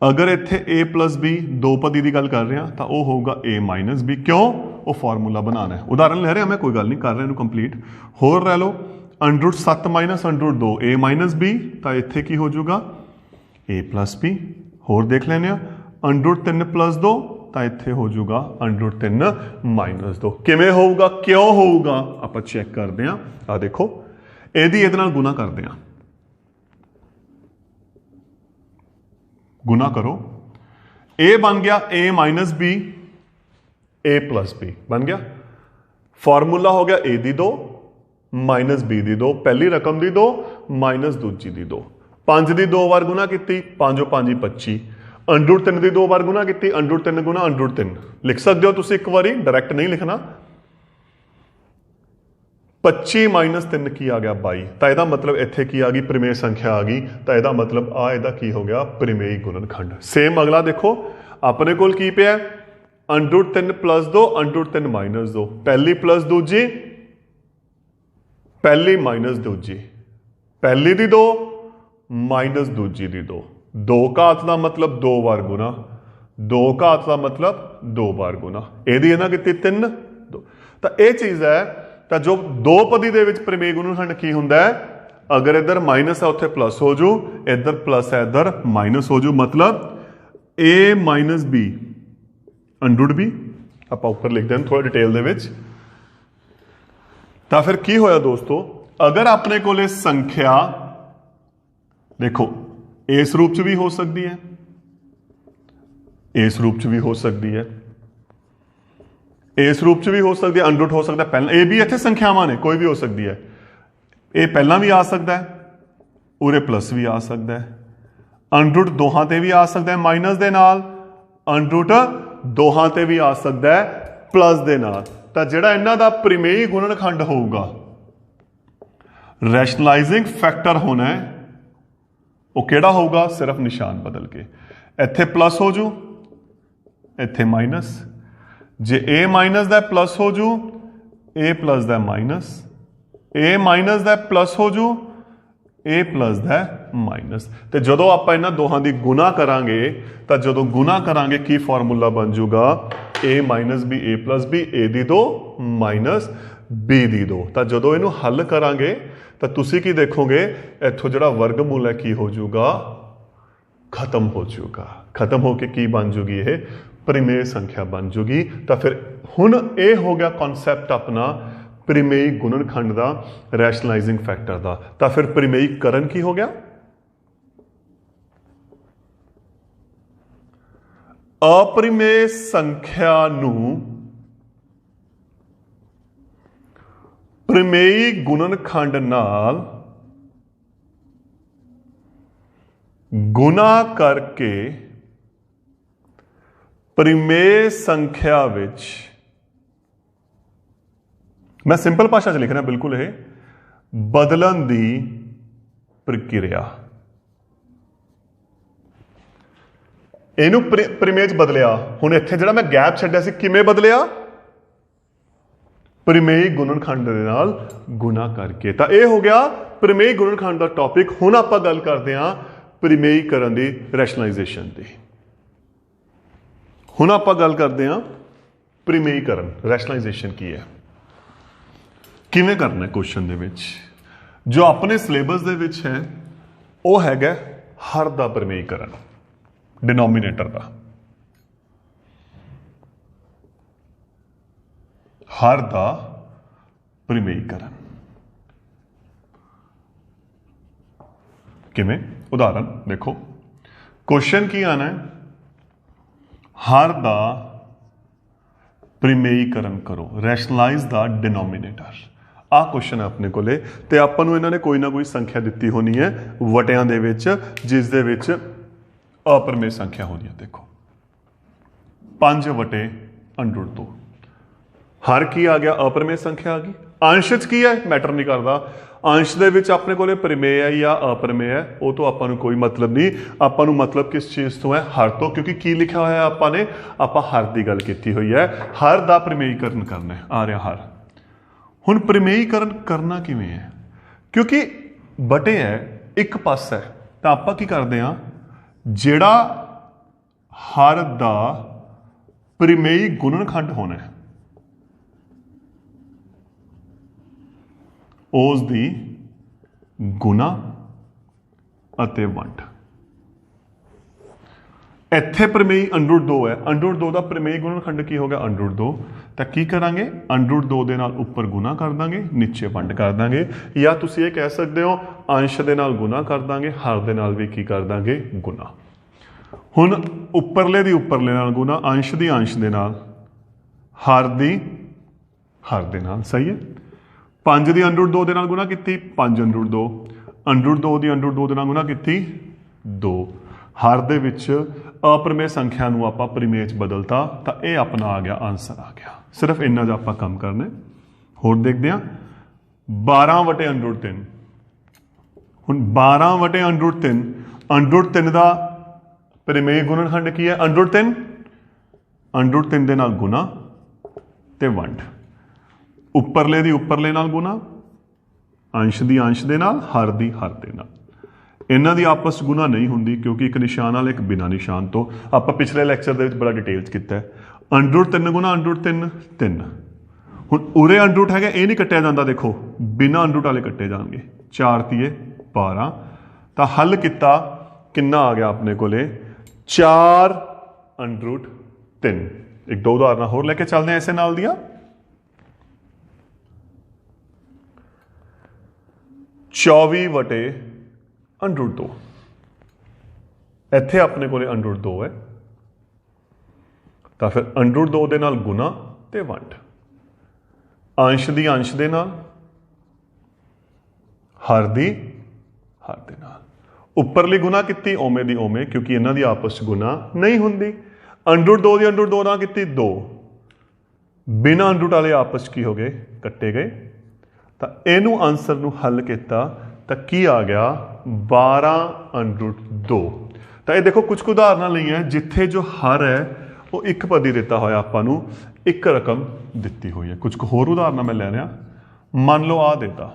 ਅਗਰ ਇੱਥੇ a ਪਲਸ b ਦੋ ਪਦੀ ਦੀ ਗੱਲ ਕਰ ਰਹੇ ਹਾਂ ਤਾਂ ਉਹ ਹੋਊਗਾ a ਮਾਈਨਸ b। ਕਿਉਂ? ਉਹ ਫਾਰਮੂਲਾ ਬਣਾਉਣਾ ਹੈ, ਉਦਾਹਰਨ ਲੈ ਰਿਹਾ ਮੈਂ, ਕੋਈ ਗੱਲ ਨਹੀਂ, ਕਰ ਰਿਹਾ ਇਹਨੂੰ ਕੰਪਲੀਟ। ਹੋਰ ਲੈ ਲਓ ਅੰਡਰੂਟ 7 ਮਾਈਨਸ ਅੰਡਰੂਟ 2 a ਮਾਈਨਸ b, ਤਾਂ ਇੱਥੇ ਕੀ ਹੋ ਜਾਊਗਾ a ਪਲਸ b। ਹੋਰ ਦੇਖ ਲੈਂਦੇ ਹਾਂ ਅੰਡਰੂਟ 3 ਪਲਸ 2, ਤਾਂ ਇੱਥੇ ਹੋ ਜਾਊਗਾ ਅੰਡਰੂਟ 3 ਮਾਈਨਸ 2। ਕਿਵੇਂ ਹੋਊਗਾ, ਕਿਉਂ ਹੋਊਗਾ, ਆਪਾਂ ਚੈੱਕ ਕਰਦੇ ਹਾਂ। ਆ ਦੇਖੋ ਇਹਦੀ ਇਹਦੇ ਨਾਲ ਗੁਣਾ ਕਰਦੇ ਹਾਂ, ਗੁਣਾ ਕਰੋ, a ਬਣ ਗਿਆ a minus b a plus b ਬਣ ਗਿਆ। ਫਾਰਮੂਲਾ ਹੋ ਗਿਆ a ਦੀ 2 ਮਾਈਨਸ b ਦੀ 2, ਪਹਿਲੀ ਰਕਮ ਦੀ 2 ਮਾਈਨਸ ਦੂਜੀ ਦੀ 2। 5 ਦੀ 2 ਵਾਰ ਗੁਣਾ ਕੀਤੀ, 5 5 25। ਅੰਡਰੂਟ 3 ਦੀ 2 ਵਾਰ ਗੁਣਾ ਕੀਤੀ, ਅੰਡਰੂਟ 3 ਗੁਣਾ ਅੰਡਰੂਟ 3 ਲਿਖ ਸਕਦੇ ਹੋ ਤੁਸੀਂ ਇੱਕ ਵਾਰੀ, ਡਾਇਰੈਕਟ ਨਹੀਂ ਲਿਖਣਾ। 25 ਮਾਈਨਸ 3 ਕੀ ਆ ਗਿਆ 22। ਤਾਂ ਇਹਦਾ ਮਤਲਬ ਇੱਥੇ ਕੀ ਆ ਗਈ, ਪ੍ਰਮੇय ਸੰਖਿਆ ਆ ਗਈ। ਤਾਂ ਇਹਦਾ ਮਤਲਬ ਆ ਇਹਦਾ ਕੀ ਹੋ ਗਿਆ, ਪ੍ਰਮੇਇਕ ਗੁਣਨਖੰਡ। ਸੇਮ ਅਗਲਾ ਦੇਖੋ ਆਪਣੇ ਕੋਲ ਕੀ ਪਿਆ, ਅੰਡਰੂਟ 3 ਪਲਸ 2 ਅੰਡਰੂਟ 3 ਮਾਈਨਸ 2, ਪਹਿਲੀ ਪਲਸ ਦੂਜੀ, ਪਹਿਲੀ ਮਾਈਨਸ ਦੂਜੀ, ਪਹਿਲੀ ਦੀ 2 ਮਾਈਨਸ ਦੂਜੀ ਦੀ 2। ਦੋ ਘਾਤ ਦਾ ਮਤਲਬ ਦੋ ਵਾਰ ਗੁਣਾ, ਦੋ ਘਾਤ ਦਾ ਮਤਲਬ ਦੋ ਵਾਰ ਗੁਣਾ। ਇਹਦੀ ਇਹਨਾਂ ਕੀਤੀ 3 2। ਤਾਂ ਇਹ ਚੀਜ਼ ਹੈ। ਤਾਂ ਜੋ ਦੋ ਪਦੀ ਦੇ ਵਿੱਚ ਪ੍ਰਮੇਇਕ ਗੁਣਨਖੰਡ ਕੀ ਹੁੰਦਾ ਹੈ, ਅਗਰ ਇੱਧਰ ਮਾਈਨਸ ਹੈ ਉੱਥੇ ਪਲੱਸ ਹੋ ਜੂ, ਇੱਧਰ ਪਲੱਸ ਹੈ ਇੱਧਰ ਮਾਈਨਸ ਹੋ ਜੂ। ਮਤਲਬ a ਮਾਈਨਸ b ਅੰਡਰੂਟ b, ਆਪਾਂ ਉੱਪਰ ਲਿਖਦੇ ਹਾਂ ਥੋੜਾ ਡਿਟੇਲ ਦੇ ਵਿੱਚ। ਤਾਂ ਫਿਰ ਕੀ ਹੋਇਆ ਦੋਸਤੋ, ਅਗਰ ਆਪਣੇ ਕੋਲੇ ਸੰਖਿਆ ਦੇਖੋ ਇਸ ਰੂਪ ਚ ਵੀ ਹੋ ਸਕਦੀ ਹੈ, ਇਸ ਰੂਪ ਚ ਵੀ ਹੋ ਸਕਦੀ ਹੈ, ਇਸ ਰੂਪ ਚ ਵੀ ਹੋ ਸਕਦੀ ਹੈ, ਅੰਡਰੂਟ ਹੋ ਸਕਦਾ ਪਹਿਲਾਂ। ਇਹ ਵੀ ਇੱਥੇ ਸੰਖਿਆਵਾਂ ਨੇ, ਕੋਈ ਵੀ ਹੋ ਸਕਦੀ ਹੈ। ਇਹ ਪਹਿਲਾਂ ਵੀ ਆ ਸਕਦਾ ਹੈ, ਉਰੇ ਪਲੱਸ ਵੀ ਆ ਸਕਦਾ ਹੈ, ਅੰਡਰੂਟ ਦੋਹਾਂ ਤੇ ਵੀ ਆ ਸਕਦਾ ਹੈ ਮਾਈਨਸ ਦੇ ਨਾਲ, ਅੰਡਰੂਟ ਦੋਹਾਂ ਤੇ ਵੀ ਆ ਸਕਦਾ ਹੈ ਪਲੱਸ ਦੇ ਨਾਲ। ਤਾਂ ਜਿਹੜਾ ਇਹਨਾਂ ਦਾ ਪ੍ਰਮੇਇਕ ਗੁਣਨਖੰਡ ਹੋਊਗਾ, ਰੈਸ਼ਨਲਾਈਜ਼ਿੰਗ ਫੈਕਟਰ ਹੋਣਾ ਹੈ, ਉਹ ਕਿਹੜਾ ਹੋਊਗਾ, ਸਿਰਫ ਨਿਸ਼ਾਨ ਬਦਲ ਕੇ। ਇੱਥੇ ਪਲੱਸ ਹੋ ਜੂ, ਇੱਥੇ ਮਾਈਨਸ। ਜੇ a ਮਾਈਨਸ ਦਾ ਪਲੱਸ ਹੋ ਜੂ, a plus the minus, a minus the plus ਹੋ ਜੂ, a ਪਲੱਸ ਦਾ ਮਾਈਨਸ। ਤੇ ਜਦੋਂ ਆਪਾਂ ਇਹਨਾਂ ਦੋਹਾਂ ਦੀ ਗੁਣਾ ਕਰਾਂਗੇ ਤਾਂ ਜਦੋਂ ਗੁਣਾ ਕਰਾਂਗੇ ਕੀ ਫਾਰਮੂਲਾ ਬਣ ਜੂਗਾ, a minus b a plus b, a the 2 minus b ਦੀ 2। ਤਾਂ ਜਦੋਂ ਇਹਨੂੰ ਹੱਲ ਕਰਾਂਗੇ ਤਾਂ ਤੁਸੀਂ ਕੀ ਦੇਖੋਗੇ, ਇੱਥੋਂ ਜਿਹੜਾ ਵਰਗਮੂਲ ਹੈ ਕੀ ਹੋ ਜਾਊਗਾ, ਖਤਮ ਹੋ ਜਾਊਗਾ। ਖਤਮ ਹੋ ਕੇ ਕੀ ਬਣ ਜੂਗੀ, ਇਹ ਪ੍ਰਮੇय ਸੰਖਿਆ ਬਣ ਜੂਗੀ। ਤਾਂ ਫਿਰ ਹੁਣ ਇਹ ਹੋ ਗਿਆ ਕਨਸੈਪਟ ਆਪਣਾ ਪ੍ਰਮੇਇਕ ਗੁਣਨਖੰਡ ਦਾ, ਰੈਸ਼ਨਲਾਈਜ਼ਿੰਗ ਫੈਕਟਰ ਦਾ। ਤਾਂ ਫਿਰ ਪ੍ਰਮੇਇਕਕਰਨ ਕੀ ਹੋ ਗਿਆ, अपरिमेय संख्या ਨੂੰ ਪ੍ਰਮੇਈ ਗੁਣਨਖੰਡ ਨਾਲ ਗੁਣਾ ਕਰਕੇ ਪ੍ਰਮੇय ਸੰਖਿਆ ਵਿੱਚ, ਮੈਂ ਸਿੰਪਲ ਭਾਸ਼ਾ 'ਚ ਲਿਖ ਰਿਹਾ ਬਿਲਕੁਲ, ਇਹ ਬਦਲਣ ਦੀ ਪ੍ਰਕਿਰਿਆ। ਇਹਨੂੰ ਪ੍ਰਮੇय 'ਚ ਬਦਲਿਆ। ਹੁਣ ਇੱਥੇ ਜਿਹੜਾ ਮੈਂ ਗੈਪ ਛੱਡਿਆ ਸੀ, ਕਿਵੇਂ ਬਦਲਿਆ, ਪ੍ਰਮੇय ਗੁਣਨਖੰਡ ਦੇ ਨਾਲ ਗੁਣਾ ਕਰਕੇ। ਤਾਂ ਇਹ ਹੋ ਗਿਆ ਪ੍ਰਮੇय ਗੁਣਨਖੰਡ ਦਾ ਟੌਪਿਕ। ਹੁਣ ਆਪਾਂ ਗੱਲ ਕਰਦੇ ਹਾਂ ਪ੍ਰਮੇयीकरण ਦੀ, ਰੈਸ਼ਨਲਾਈਜੇਸ਼ਨ ਦੀ। ਹੁਣ ਆਪਾਂ ਗੱਲ ਕਰਦੇ ਹਾਂ ਪ੍ਰੀਮੇਈਕਰਨ, ਰੈਸ਼ਨਲਾਈਜੇਸ਼ਨ ਕੀ ਹੈ, ਕਿਵੇਂ ਕਰਨਾ ਕੁਐਸਚਨ ਦੇ ਵਿੱਚ। ਜੋ ਆਪਣੇ ਸਿਲੇਬਸ ਦੇ ਵਿੱਚ ਹੈ ਉਹ ਹੈਗਾ ਹਰ ਦਾ ਪ੍ਰੀਮੇਈਕਰਨ, ਡਿਨੋਮੀਨੇਟਰ ਦਾ। ਹਰ ਦਾ ਪ੍ਰੀਮੇਈਕਰਨ ਕਿਵੇਂ? ਉਦਾਹਰਨ ਦੇਖੋ, क्वेश्चन की आना है, हर दा प्रीमेयीकरण करो, रैशनलाइज द डिनोमीनेटर। आ क्वेश्चन है अपने कोले ते आपां नूं इन्हां ने कोई ना कोई संख्या दित्ती होनी है वटियां दे विच, जिस दे विच अप्रमेय संख्या होनी है। देखो 5 वटे अंडर 2, हर की आ गया? अप्रमेय संख्या आ गई। अंश च की है? मैटर नहीं करता। अंश दे विच अपने कोले प्रमेय है या अप्रमेय है, वो तो आपां नूं कोई मतलब नहीं। आपां नूं मतलब किस चीज़ तो है? हर तो, क्योंकि की लिखा होया आपां ने, आपां हर की गल कीती हुई है। हर दा प्रमेयीकरण करना है, आ रहा हर। हुण प्रमेयीकरण करना किवें है? क्योंकि बटे है एक पासा है, तो आपां की करदे हां, जिहड़ा हर दा प्रमेयी गुणनखंड होना है ਉਸ ਦੀ ਗੁਣਾ ਅਤੇ ਵੰਡ। ਇੱਥੇ ਪ੍ਰਮੇਈ ਅੰਡਰ 2 ਹੈ, ਅੰਡਰ 2 ਦਾ ਪ੍ਰਮੇਈ ਗੁਣਨਖੰਡ ਕੀ ਹੋ ਗਿਆ? ਅੰਡਰ 2। ਤਾਂ ਕੀ ਕਰਾਂਗੇ? ਅੰਡਰ 2 ਦੇ ਨਾਲ ਉੱਪਰ ਗੁਣਾ ਕਰ ਦਾਂਗੇ, ਨੀਚੇ ਵੰਡ ਕਰ ਦਾਂਗੇ। ਜਾਂ ਤੁਸੀਂ ਇਹ ਕਹਿ ਸਕਦੇ ਹੋ ਅੰਸ਼ ਦੇ ਨਾਲ ਗੁਣਾ ਕਰ ਦਾਂਗੇ, ਹਰ ਦੇ ਨਾਲ ਵੀ ਕੀ ਕਰ ਦਾਂਗੇ? ਗੁਣਾ। ਹੁਣ ਉੱਪਰਲੇ ਦੀ ਉੱਪਰਲੇ ਨਾਲ ਗੁਣਾ, ਅੰਸ਼ ਦੀ ਅੰਸ਼ ਦੇ ਨਾਲ, ਹਰ ਦੀ ਹਰ ਦੇ ਨਾਲ। ਸਹੀ ਹੈ। 5 ਦੀ ਅੰਡਰ 2 ਦੇ ਨਾਲ ਗੁਣਾ ਕੀਤੀ, 5 ਅੰਡਰ 2, ਅੰਡਰ 2 ਦੀ ਅੰਡਰ 2 ਦੇ ਨਾਲ ਗੁਣਾ ਕੀਤੀ, 2। ਹਰ ਦੇ ਵਿੱਚ ਅਪਰਮੇय ਸੰਖਿਆ ਨੂੰ ਆਪਾਂ ਪ੍ਰਮੇय 'ਚ ਬਦਲਤਾ, ਤਾਂ ਇਹ ਆਪਣਾ ਆ ਗਿਆ, ਆਨਸਰ ਆ ਗਿਆ। ਸਿਰਫ ਇੰਨਾ ਜਿਹਾ ਆਪਾਂ ਕੰਮ ਕਰਨਾ। ਹੋਰ ਦੇਖਦੇ ਹਾਂ 12 ਵਟੇ ਅੰਡਰ 3। ਹੁਣ 12 ਵਟੇ ਅੰਡਰ 3, ਅੰਡਰ 3 ਦਾ ਪ੍ਰਮੇय ਗੁਣਨਖੰਡ ਕੀ ਹੈ? ਅੰਡਰ 3, ਅੰਡਰ 3 ਦੇ ਨਾਲ ਗੁਣਾ ਤੇ ਵੰਡ। ਉੱਪਰਲੇ ਦੀ ਉੱਪਰਲੇ ਨਾਲ ਗੁਣਾ, ਅੰਸ਼ ਦੀ ਅੰਸ਼ ਦੇ ਨਾਲ, ਹਰ ਦੀ ਹਰ ਦੇ ਨਾਲ। ਇਹਨਾਂ ਦੀ ਆਪਸ 'ਚ ਗੁਣਾ ਨਹੀਂ ਹੁੰਦੀ, ਕਿਉਂਕਿ ਇੱਕ ਨਿਸ਼ਾਨ ਨਾਲ, ਇੱਕ ਬਿਨਾਂ ਨਿਸ਼ਾਨ ਤੋਂ। ਆਪਾਂ ਪਿਛਲੇ ਲੈਕਚਰ ਦੇ ਵਿੱਚ ਬੜਾ ਡਿਟੇਲ 'ਚ ਕੀਤਾ ਹੈ। ਅੰਡਰ 3 ਗੁਣਾ ਅੰਡਰ 3, 3। ਹੁਣ ਉਰੇ ਅੰਡਰ ਹੈਗਾ, ਇਹ ਨਹੀਂ ਕੱਟਿਆ ਜਾਂਦਾ। ਦੇਖੋ ਬਿਨਾਂ ਅੰਡਰ ਵਾਲੇ ਕੱਟੇ ਜਾਣਗੇ। 4 ਤੀਏ 12। ਤਾਂ ਹੱਲ ਕੀਤਾ, ਕਿੰਨਾ ਆ ਗਿਆ ਆਪਣੇ ਕੋਲੇ? 4 ਅੰਡਰ 3। ਇੱਕ ਦੋ ਉਦਾਹਰਨਾਂ ਹੋਰ ਲੈ ਕੇ ਚੱਲਦੇ ਹਾਂ ਇਸੇ ਨਾਲ ਦੀਆਂ। 24 ਵਟੇ ਅੰਡਰ 2। ਇੱਥੇ ਆਪਣੇ ਕੋਲੇ ਅੰਡਰ 2 ਹੈ, ਤਾਂ ਫਿਰ ਅੰਡਰ 2 ਦੇ ਨਾਲ ਗੁਣਾ ਤੇ ਵੰਡ। ਅੰਸ਼ ਦੀ ਅੰਸ਼ ਦੇ ਨਾਲ, ਹਰ ਦੀ ਹਰ ਦੇ ਨਾਲ। ਉੱਪਰਲੀ ਗੁਣਾ ਕੀਤੀ, ਓਵੇਂ ਦੀ ਓਵੇਂ, ਕਿਉਂਕਿ ਇਹਨਾਂ ਦੀ ਆਪਸ 'ਚ ਗੁਣਾ ਨਹੀਂ ਹੁੰਦੀ। ਅੰਡਰ 2 ਦੀ ਅੰਡਰ 2 ਨਾਲ ਕੀਤੀ, 2। ਬਿਨਾਂ ਅੰਡਰ ਵਾਲੇ ਆਪਸ 'ਚ ਕੀ ਹੋ ਗਏ? ਕੱਟੇ ਗਏ। ਤਾਂ ਇਹਨੂੰ ਆਨਸਰ ਨੂੰ ਹੱਲ ਕੀਤਾ ਤਾਂ ਕੀ ਆ ਗਿਆ? 12 ਅੰਡਰ 2। ਤਾਂ ਇਹ ਦੇਖੋ ਕੁਝ ਕੁ ਉਦਾਹਰਨਾਂ ਲਈਆਂ ਜਿੱਥੇ ਜੋ ਹਰ ਹੈ ਉਹ ਇੱਕ ਪਦੀ ਦਿੱਤਾ ਹੋਇਆ, ਆਪਾਂ ਨੂੰ ਇੱਕ ਰਕਮ ਦਿੱਤੀ ਹੋਈ ਹੈ। ਕੁਝ ਕੁ ਹੋਰ ਉਦਾਹਰਨਾਂ ਮੈਂ ਲੈ ਰਿਹਾ। ਮੰਨ ਲਓ ਆਹ ਦਿੱਤਾ,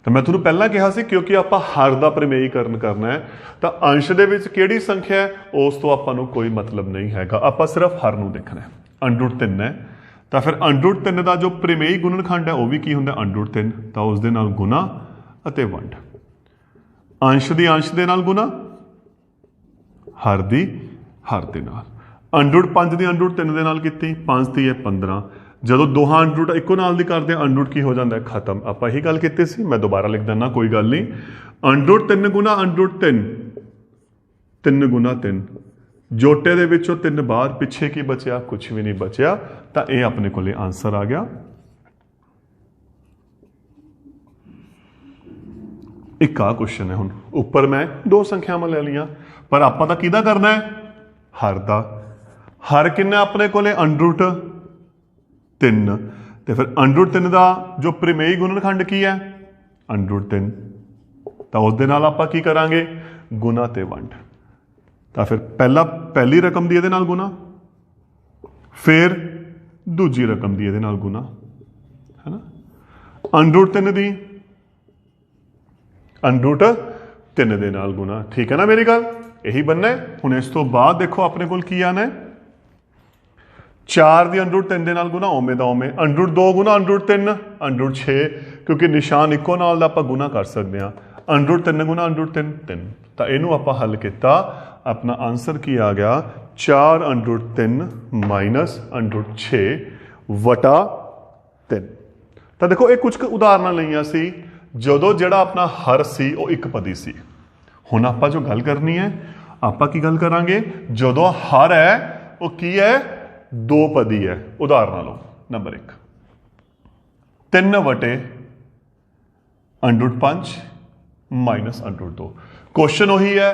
ਤਾਂ ਮੈਂ ਤੁਹਾਨੂੰ ਪਹਿਲਾਂ ਕਿਹਾ ਸੀ ਕਿਉਂਕਿ ਆਪਾਂ ਹਰ ਦਾ ਪ੍ਰਮੇਯੀਕਰਨ ਕਰਨਾ ਹੈ, ਤਾਂ ਅੰਸ਼ ਦੇ ਵਿੱਚ ਕਿਹੜੀ ਸੰਖਿਆ ਹੈ ਉਸ ਤੋਂ ਆਪਾਂ ਨੂੰ ਕੋਈ ਮਤਲਬ ਨਹੀਂ ਹੈਗਾ। ਆਪਾਂ ਸਿਰਫ ਹਰ ਨੂੰ ਦੇਖਣਾ ਹੈ। ਅੰਡਰ 3 ਹੈ, ਤਾਂ ਫਿਰ ਅੰਡਰ 3 ਦਾ ਜੋ ਪ੍ਰਮੇਯੀ ਗੁਣਨਖੰਡ ਹੈ ਉਹ ਵੀ ਕੀ ਹੁੰਦਾ? ਅੰਡਰ 3। ਤਾਂ ਉਸ ਦੇ ਨਾਲ ਗੁਣਾ ਅਤੇ ਵੰਡ। ਅੰਸ਼ ਦੀ ਅੰਸ਼ ਦੇ ਨਾਲ ਗੁਣਾ, ਹਰ ਦੀ ਹਰ ਦੇ ਨਾਲ। ਅੰਡਰ 5 ਦੀ ਅੰਡਰ 3 ਦੇ ਨਾਲ ਕੀਤੀ, 5 ਦੀ ਹੈ 15। ਜਦੋਂ ਦੋਹਾਂ ਅੰਡਰ ਇੱਕੋ ਨਾਲ ਦੀ ਕਰਦੇ ਆ, ਅੰਡਰ ਕੀ ਹੋ ਜਾਂਦਾ? ਖਤਮ। ਆਪਾਂ ਇਹੀ ਗੱਲ ਕੀਤੀ ਸੀ, ਮੈਂ ਦੁਬਾਰਾ ਲਿਖ ਦਿੰਦਾ, ਕੋਈ ਗੱਲ ਨਹੀਂ। ਅੰਡਰ 3 ਗੁਣਾ ਅੰਡਰ 3, 3 ਗੁਣਾ 3। ਜੋਟੇ ਦੇ ਵਿੱਚੋਂ 3 ਬਾਹਰ, ਪਿੱਛੇ ਕੀ ਬਚਿਆ? ਕੁਛ ਵੀ ਨਹੀਂ ਬਚਿਆ। ਤਾਂ ਇਹ ਆਪਣੇ ਕੋਲੇ ਆਨਸਰ ਆ ਗਿਆ। ਇੱਕ ਆ ਕੁਐਸਚਨ ਹੈ। ਹੁਣ ਉੱਪਰ ਮੈਂ 2 ਸੰਖਿਆਵਾਂ ਲੈ ਲਈਆਂ, ਪਰ ਆਪਾਂ ਤਾਂ ਕਿਹਦਾ ਕਰਨਾ ਹੈ? ਹਰ ਦਾ। ਹਰ ਕਿੰਨਾ ਆਪਣੇ ਕੋਲੇ? ਅੰਡਰ 3। ਤੇ ਫਿਰ ਅੰਡਰ 3 ਦਾ ਜੋ ਪ੍ਰਮੇਯੀ ਗੁਣਨਖੰਡ ਕੀ ਹੈ? ਅੰਡਰ 3। ਤਾਂ ਉਸ ਦੇ ਨਾਲ ਆਪਾਂ ਕੀ ਕਰਾਂਗੇ? ਗੁਣਾ ਤੇ ਵੰਡ। ਤਾਂ ਫਿਰ ਪਹਿਲੀ ਰਕਮ ਦੀ ਇਹਦੇ ਨਾਲ ਗੁਣਾ, ਫਿਰ ਦੂਜੀ ਰਕਮ ਦੀ ਇਹਦੇ ਨਾਲ ਗੁਣਾ, ਹੈ ਨਾ। ਅੰਡਰ 3 ਦੀ ਅੰਡਰ 3 ਦੇ ਨਾਲ ਗੁਣਾ। ਠੀਕ ਹੈ ਨਾ ਮੇਰੀ ਗੱਲ? यही बनना है। हुण इस तो बाद देखो अपने कोल की आना है, 4 ਦੀ ਅੰਡਰ ਰੂਟ 3 ਦੇ ਨਾਲ ਗੁਣਾ ਓਵੇਂ ਦਾ ਓਵੇਂ, ਅੰਡਰ ਰੂਟ 2 ਗੁਣਾ ਅੰਡਰ ਰੂਟ 3 ਅੰਡਰ ਰੂਟ 6, ਕਿਉਂਕਿ ਨਿਸ਼ਾਨ ਇੱਕੋ ਨਾਲ ਦਾ ਆਪਾਂ ਗੁਣਾ ਕਰ ਸਕਦੇ ਹਾਂ। ਅੰਡਰ ਰੂਟ 3 ਗੁਣਾ ਅੰਡਰ ਰੂਟ 3 3, ਤਾਂ ਇਹਨੂੰ ਆਪਾਂ ਹੱਲ ਕੀਤਾ, ਆਪਣਾ ਆਨਸਰ ਕੀ ਆ ਗਿਆ 4 under root 3 minus under route 6 ਵਟਾ 3। ਤਾਂ ਦੇਖੋ ਇਹ ਕੁਝ ਕੁ ਉਦਾਹਰਨਾਂ ਲਈਆਂ ਸੀ ਜਦੋਂ ਜਿਹੜਾ ਆਪਣਾ ਹਰ ਸੀ ਉਹ ਇੱਕ ਪਦੀ ਸੀ। ਹੁਣ ਆਪਾਂ ਜੋ ਗੱਲ ਕਰਨੀ ਹੈ, ਆਪਾਂ ਕੀ ਗੱਲ ਕਰਾਂਗੇ, ਜਦੋਂ ਹਰ ਹੈ ਉਹ ਕੀ ਹੈ, 2 ਪਦੀ ਹੈ। ਉਦਾਹਰਨਾਂ ਲਓ, ਨੰਬਰ 1 3 ਵਟੇ under root 5 minus under root 2। Question ਉਹੀ ਹੈ,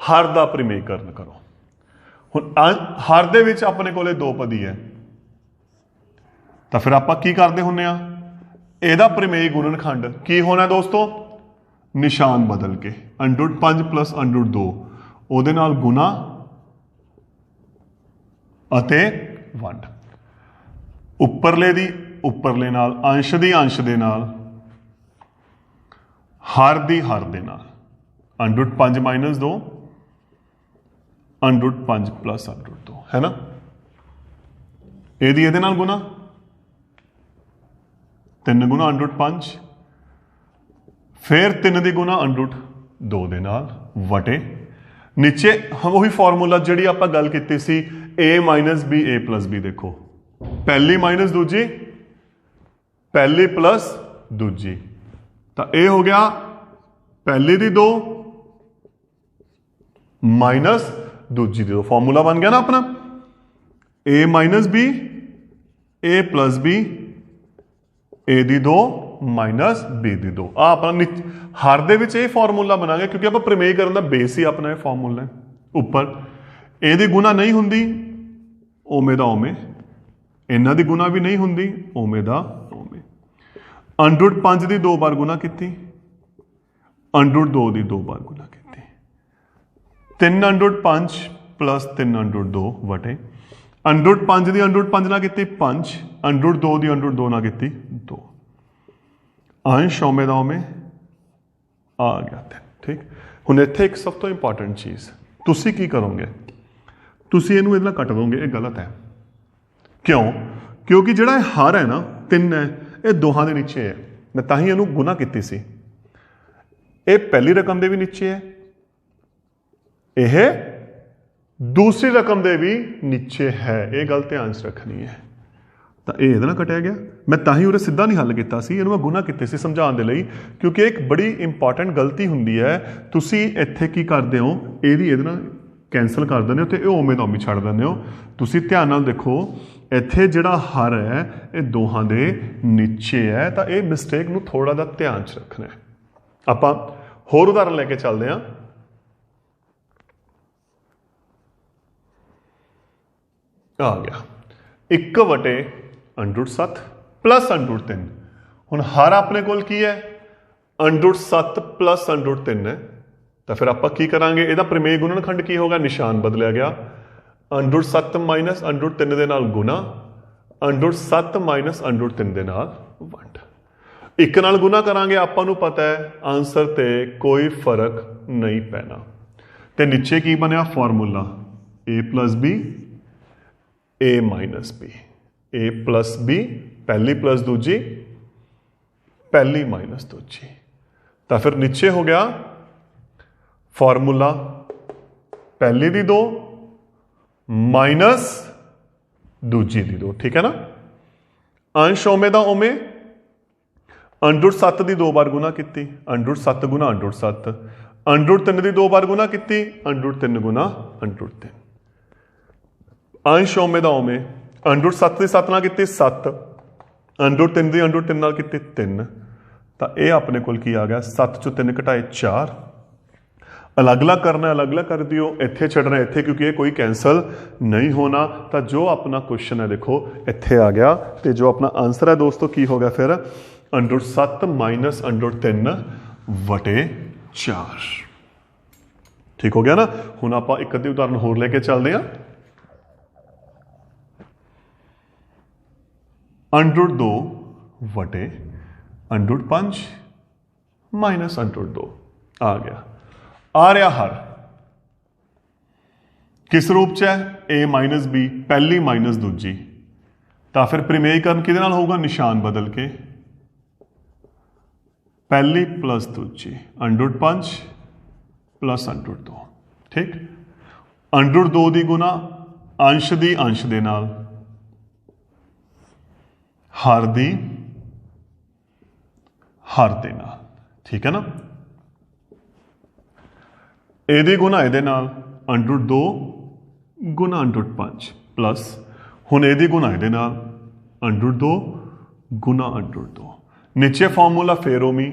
ਹਰ ਦਾ ਪ੍ਰਮੇਯਕਰਨ ਕਰੋ। ਹੁਣ ਹਰ ਦੇ ਵਿੱਚ ਆਪਣੇ ਕੋਲੇ 2 ਪਦੀ ਹੈ, ਤਾਂ ਫਿਰ ਆਪਾਂ ਕੀ ਕਰਦੇ ਹੁੰਦੇ ਆ, ਇਹਦਾ ਪ੍ਰਮੇਯ ਗੁਣਨਖੰਡ ਕੀ ਹੋਣਾ ਦੋਸਤੋ, ਨਿਸ਼ਾਨ ਬਦਲ ਕੇ under root 5 plus under root 2 ਉਹਦੇ ਨਾਲ ਗੁਣਾ ਅਤੇ ਵੰਡ, ਉੱਪਰਲੇ ਦੀ ਉੱਪਰਲੇ ਨਾਲ, ਅੰਸ਼ ਦੀ ਅੰਸ਼ ਦੇ ਨਾਲ, ਹਰ ਦੀ ਹਰ ਦੇ ਨਾਲ। Under root 5 minus 2 under root 5 plus under root 2 ਹੈ ਨਾ, ਇਹਦੀ ਇਹਦੇ ਨਾਲ ਗੁਣਾ, 3 ਗੁਣਾ ਅੰਡਰ ਰੂਟ 5, ਫਿਰ 3 ਦੀ ਗੁਣਾ ਅੰਡਰ ਰੂਟ 2 ਦੇ ਨਾਲ ਵਟੇ ਨੀਚੇ ਉਹੀ ਫਾਰਮੂਲਾ ਜਿਹੜੀ ਆਪਾਂ ਗੱਲ ਕੀਤੀ ਸੀ, a minus B a plus B. ਦੇਖੋ ਪਹਿਲੀ ਮਾਈਨਸ ਦੂਜੀ, ਪਹਿਲੀ ਪਲੱਸ ਦੂਜੀ, ਤਾਂ ਇਹ ਹੋ ਗਿਆ ਪਹਿਲੀ ਦੀ 2 ਮਾਈਨਸ ਦੂਜੀ ਦੀ 2। ਫਾਰਮੂਲਾ ਬਣ ਗਿਆ ਨਾ ਆਪਣਾ, a minus B a plus B, a the 2 minus B ਦੀ 2। ਆ ਆਪਣਾ ਹਰ ਦੇ ਵਿੱਚ ਇਹ ਫਾਰਮੂਲਾ ਬਣਾਂਗੇ, ਕਿਉਂਕਿ ਆਪਾਂ ਪ੍ਰਮੇਯ ਕਰਨ ਦਾ ਬੇਸ ਹੀ ਆਪਣਾ ਇਹ ਫਾਰਮੂਲਾ ਹੈ। ਉੱਪਰ ਇਹਦੀ ਗੁਣਾ ਨਹੀਂ ਹੁੰਦੀ, ਓਵੇਂ ਦਾ ਓਵੇਂ, ਇਹਨਾਂ ਦੀ ਗੁਣਾ ਵੀ ਨਹੀਂ ਹੁੰਦੀ, ਓਵੇਂ ਦਾ ਓਵੇਂ। ਅੰਡਰ ਰੂਟ 5 ਦੀ 2 ਵਾਰ ਗੁਣਾ ਕੀਤੀ, ਅੰਡਰ ਰੂਟ 2 ਦੀ 2 ਵਾਰ ਗੁਣਾ ਕੀਤੀ, 3 under root 5 plus 3 under root 2 ਵਟੇ ਅੰਡਰ ਰੂਟ 5 ਦੀ ਅੰਡਰ ਰੂਟ 5 ਨਾਲ ਕੀਤੀ 5, ਅੰਡਰ ਰੂਟ 2 ਦੀ ਅੰਡਰ ਰੂਟ 2 ਨਾਲ ਕੀਤੀ 2। ਅੰਸ਼ ਓਵੇਂ ਦਾ ਓਵੇਂ ਆ ਗਿਆ 3। ਠੀਕ, ਹੁਣ ਇੱਥੇ ਇੱਕ ਸਭ ਤੋਂ ਇੰਪੋਰਟੈਂਟ ਚੀਜ਼, ਤੁਸੀਂ ਕੀ ਕਰੋਗੇ, ਤੁਸੀਂ ਇਹਨੂੰ ਇਹਦੇ ਨਾਲ ਕੱਟ ਦੋਗੇ, ਇਹ ਗਲਤ ਹੈ। ਕਿਉਂ? ਕਿਉਂਕਿ ਜਿਹੜਾ ਇਹ ਹਰ ਹੈ ਨਾ 3 ਹੈ, ਇਹ ਦੋਹਾਂ ਦੇ ਨੀਚੇ ਹੈ, ਮੈਂ ਤਾਂ ਹੀ ਇਹਨੂੰ ਗੁਣਾ ਕੀਤੀ ਸੀ। ਇਹ ਪਹਿਲੀ ਰਕਮ ਦੇ ਵੀ ਨੀਚੇ ਹੈ, ਇਹ ਦੂਸਰੀ ਰਕਮ ਦੇ ਵੀ ਨੀਚੇ ਹੈ, ਇਹ ਗੱਲ ਧਿਆਨ 'ਚ ਰੱਖਣੀ ਹੈ। ਤਾਂ ਇਹ ਇਹਦੇ ਨਾਲ ਕੱਟਿਆ ਗਿਆ, ਮੈਂ ਤਾਂ ਹੀ ਉਰੇ ਸਿੱਧਾ ਨਹੀਂ ਹੱਲ ਕੀਤਾ ਸੀ, ਇਹਨੂੰ ਮੈਂ ਗੁਣਾ ਕੀਤੇ ਸੀ ਸਮਝਾਉਣ ਦੇ ਲਈ, ਕਿਉਂਕਿ ਇੱਕ ਬੜੀ ਇੰਪੋਰਟੈਂਟ ਗਲਤੀ ਹੁੰਦੀ ਹੈ, ਤੁਸੀਂ ਇੱਥੇ ਕੀ ਕਰਦੇ ਹੋ, ਇਹਦੀ ਇਹਦੇ ਨਾਲ ਕੈਂਸਲ ਕਰ ਦਿੰਦੇ ਹੋ ਤੇ ਇਹ ਓਵੇਂ ਦਾ ਓਵੇਂ ਛੱਡ ਦਿੰਦੇ ਹੋ। ਤੁਸੀਂ ਧਿਆਨ ਨਾਲ ਦੇਖੋ, ਇੱਥੇ ਜਿਹੜਾ ਹਰ ਹੈ ਇਹ ਦੋਹਾਂ ਦੇ ਨੀਚੇ ਹੈ, ਤਾਂ ਇਹ ਮਿਸਟੇਕ ਨੂੰ ਥੋੜਾ ਜਿਹਾ ਧਿਆਨ 'ਚ ਰੱਖਣਾ ਹੈ। ਆਪਾਂ ਹੋਰ ਉਦਾਹਰਨ ਲੈ ਕੇ ਚੱਲਦੇ ਹਾਂ। ਆ ਗਿਆ 1 ਵਟੇ under root 7 plus under root 3। ਹੁਣ ਹਰ ਆਪਣੇ ਕੋਲ ਕੀ ਹੈ, under root 7 plus under root 3 ਹੈ, ਤਾਂ ਫਿਰ ਆਪਾਂ ਕੀ ਕਰਾਂਗੇ, ਇਹਦਾ ਪ੍ਰਮੇਯ ਗੁਣਨਖੰਡ ਕੀ ਹੋਗਾ, ਨਿਸ਼ਾਨ ਬਦਲਿਆ ਗਿਆ, under root 7 minus under root 3 ਦੇ ਨਾਲ ਗੁਣਾ, under root 7 minus under root 3 ਦੇ ਨਾਲ ਵੰਡ। ਇੱਕ ਨਾਲ ਗੁਣਾ ਕਰਾਂਗੇ, ਆਪਾਂ ਨੂੰ ਪਤਾ ਹੈ ਆਨਸਰ ਤੇ ਕੋਈ ਫਰਕ ਨਹੀਂ ਪੈਣਾ। ਤੇ ਨੀਚੇ ਕੀ ਬਣਿਆ formula, a plus b a minus b, a plus b ਪਹਿਲੀ ਪਲੱਸ ਦੂਜੀ, ਪਹਿਲੀ ਮਾਈਨਸ ਦੂਜੀ। ਤਾਂ ਫਿਰ ਨੀਚੇ ਹੋ ਗਿਆ ਫਾਰਮੂਲਾ ਪਹਿਲੀ ਦੀ 2 ਮਾਈਨਸ ਦੂਜੀ ਦੀ 2। ਠੀਕ ਹੈ ਨਾ, ਅੰਸ਼ ਓਵੇਂ ਦਾ ਓਵੇਂ, ਅੰਡਰ ਰੂਟ 7 ਦੀ 2 ਵਾਰ ਗੁਣਾ ਕੀਤੀ, ਅੰਡਰ ਰੂਟ 7 ਗੁਣਾ ਅੰਡਰ ਰੂਟ 7, ਅੰਡਰ ਰੂਟ 3 ਦੀ 2 ਵਾਰ ਗੁਣਾ ਕੀਤੀ, ਅੰਡਰ ਰੂਟ 3 ਗੁਣਾ ਅੰਡਰ ਰੂਟ 3। ਅੰਸ਼ ਓਵੇਂ ਦਾ ਓਵੇਂ, ਅੰਡਰ ਰੂਟ 7 ਦੀ 7 ਨਾਲ ਕੀਤੀ 7, ਅੰਡਰ ਰੂਟ 3 ਦੀ ਅੰਡਰ ਰੂਟ 3 ਨਾਲ ਕੀਤੀ 3। ਤਾਂ ਇਹ ਆਪਣੇ ਕੋਲ ਕੀ ਆ ਗਿਆ, 7 ਚੋਂ 3 ਘਟਾਏ 4। ਅਲੱਗ ਅਲੱਗ ਕਰਨਾ, ਅਲੱਗ ਅਲੱਗ ਕਰ ਦਿਓ, ਇੱਥੇ ਛੱਡਣਾ ਇੱਥੇ, ਕਿਉਂਕਿ ਇਹ ਕੋਈ ਕੈਂਸਲ ਨਹੀਂ ਹੋਣਾ। ਤਾਂ ਜੋ ਆਪਣਾ ਕੁਐਸਚਨ ਹੈ ਦੇਖੋ ਇੱਥੇ ਆ ਗਿਆ, ਤੇ ਜੋ ਆਪਣਾ ਆਨਸਰ ਹੈ ਦੋਸਤੋ ਕੀ ਹੋ ਗਿਆ ਫਿਰ, under root 7 minus under root 3 ਵਟੇ 4। ਠੀਕ ਹੋ ਗਿਆ ਨਾ। ਹੁਣ ਆਪਾਂ ਇੱਕ ਅੱਧੀ ਉਦਾਹਰਨ ਹੋਰ ਲੈ ਕੇ ਚੱਲਦੇ ਹਾਂ। ਅੰਡਰ ਰੂਟ 2 ਵਟੇ under root 5 minus under root 2 ਆ ਗਿਆ। ਆ ਰਿਹਾ ਹਰ, किस रूप च है ए माइनस बी पहली माइनस दूजी, तो फिर प्रमेयीकरण किहदे नाल होगा निशान बदल के पहली प्लस दूजी √5 प्लस √2 ठीक। √2 की गुना अंश दी अंश दे नाल हर दी हर दे नाल ठीक है ना। ਇਹਦੀ गुना ਇਹਦੇ ਨਾਲ √2 गुना √5 प्लस ਹੁਣ ਇਹਦੀ गुना ਇਹਦੇ ਨਾਲ √2 गुना √2 नीचे फॉर्मूला फिर उमी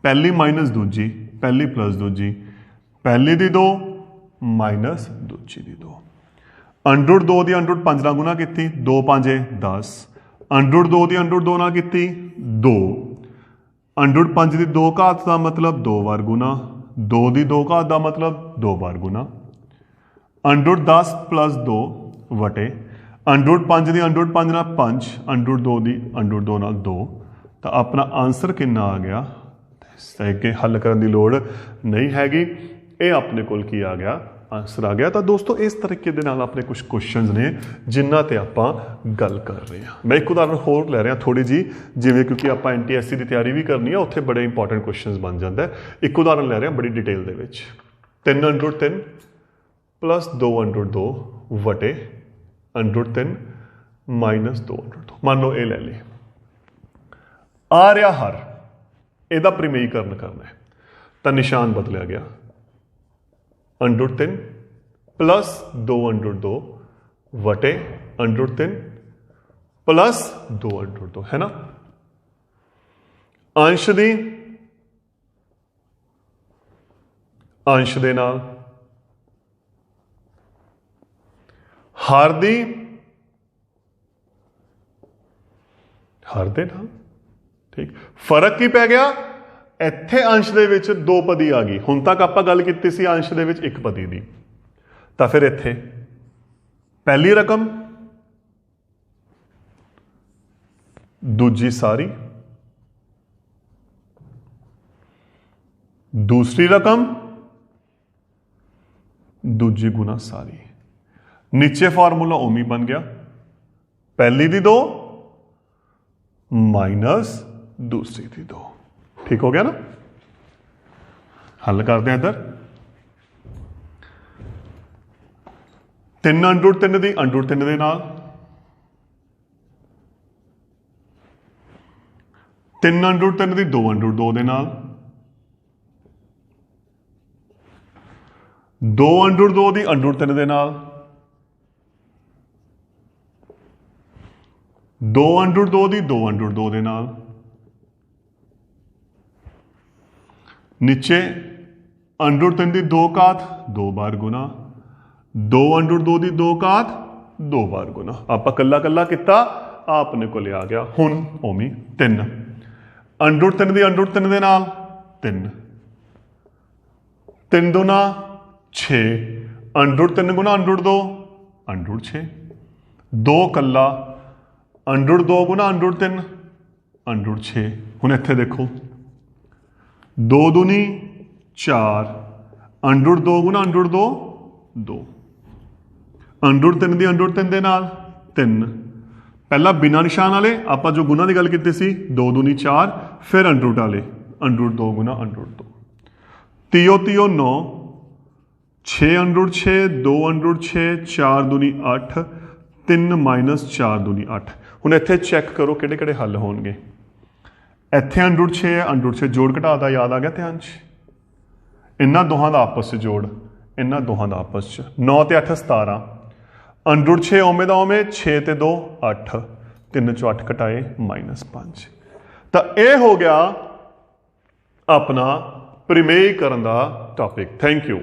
पहली माइनस दूजी पहली प्लस दूजी पहली दी 2 माइनस दूजी दी 2 √2 की √5 ਨਾਲ गुना की 2 5 10 √2 की √2 ਨਾਲ की 2 √5 की 2 घात का मतलब 2 बार गुना 2 की 2 घात का मतलब 2 बार गुना √10 प्लस 2 वटे √5 की √5 ਨਾਲ 5 √2 की √2 ਨਾਲ 2 तो अपना आंसर कितना आ गया सही के हल करने की लोड़ नहीं हैगी। ये अपने कोल की आ गया आंसर आ गया। तो दोस्तों इस तरीके दे नाल अपने कुछ क्वेश्चनस ने जिन्हां ते आपां गल कर रहे हैं। मैं एक उदाहरण होर ले रहा थोड़ी जी जिवें क्योंकि आपां NTSC की तैयारी भी करनी है उत्थे बड़े इंपॉर्टेंट क्वेश्चनस बन जाता है। एक उदाहरण ले रहे हैं बड़ी डिटेल दे विच 3 प्लस 2 √2 वटे √3 माइनस 2 √2 मान लो ये ले ली आ रहा हर ਇਹਦਾ ਪ੍ਰਮੇਯੀਕਰਨ करना है तो निशान बदलिया गया √3 प्लस 2 √2 वटे √3 प्लस 2 √2 है ना। अंश दी अंश दे नाल हर दी हर दे नाल ठीक। फर्क की पै गया इत्थे अंश दे विच 2 पदी आ गई। हुण तक आपां गल कीती सी अंश दे विच 1 पदी दी, तो फिर इत्थे पहली रकम दूजी सारी दूसरी रकम दूजी गुना सारी नीचे फार्मूला ओमी बन गया पहली दी 2 माइनस दूसरी थी 2 ठीक हो गया ना। हल करते हैं इधर 3 √3 दी √3 दे नाल 3 √3 दी 2 √2 दे नाल 2 √2 दी √3 दे नाल 2 √2 दी 2 √2 दे नाल नीचे √3 की 2 घात 2 बार गुना 2 √2 की 2 घात 2 बार गुना आप कला कला किया अपने को आ गया। हुण ओमी 3 √3 की √3 दे नाल 3 3 दूना 6 √3 गुना √2 √6 2 कला √2 गुना √3 √6 हुण इत्थे देखो 2 दूनी 4 √2 गुना √2 2 √3 की √3 दे नाल 3 पहला बिना निशान वाले आप जो गुना की गल की सी 2 दूनी 4 फिर √ वाले √2 गुना √2 तीओ तीओ 9 6 √6 2 √6 4 दूनी 8 3 माइनस 4 दूनी 8 हुण इत्थे चैक करो किहड़े किहड़े हल होणगे। इत्थे √6 है √6 जोड़ घटा दा याद आ गया ध्यान च इन्हां दोहां दा आपस च जोड़ इन्हां दोहां दा आपस च 9 ते 8 17 √6 ओमे दा ओमे 6 ते 2 8 3 चो 8 घटाए -5 तो यह हो गया अपना प्रमेयीकरण दा टॉपिक। Thank you.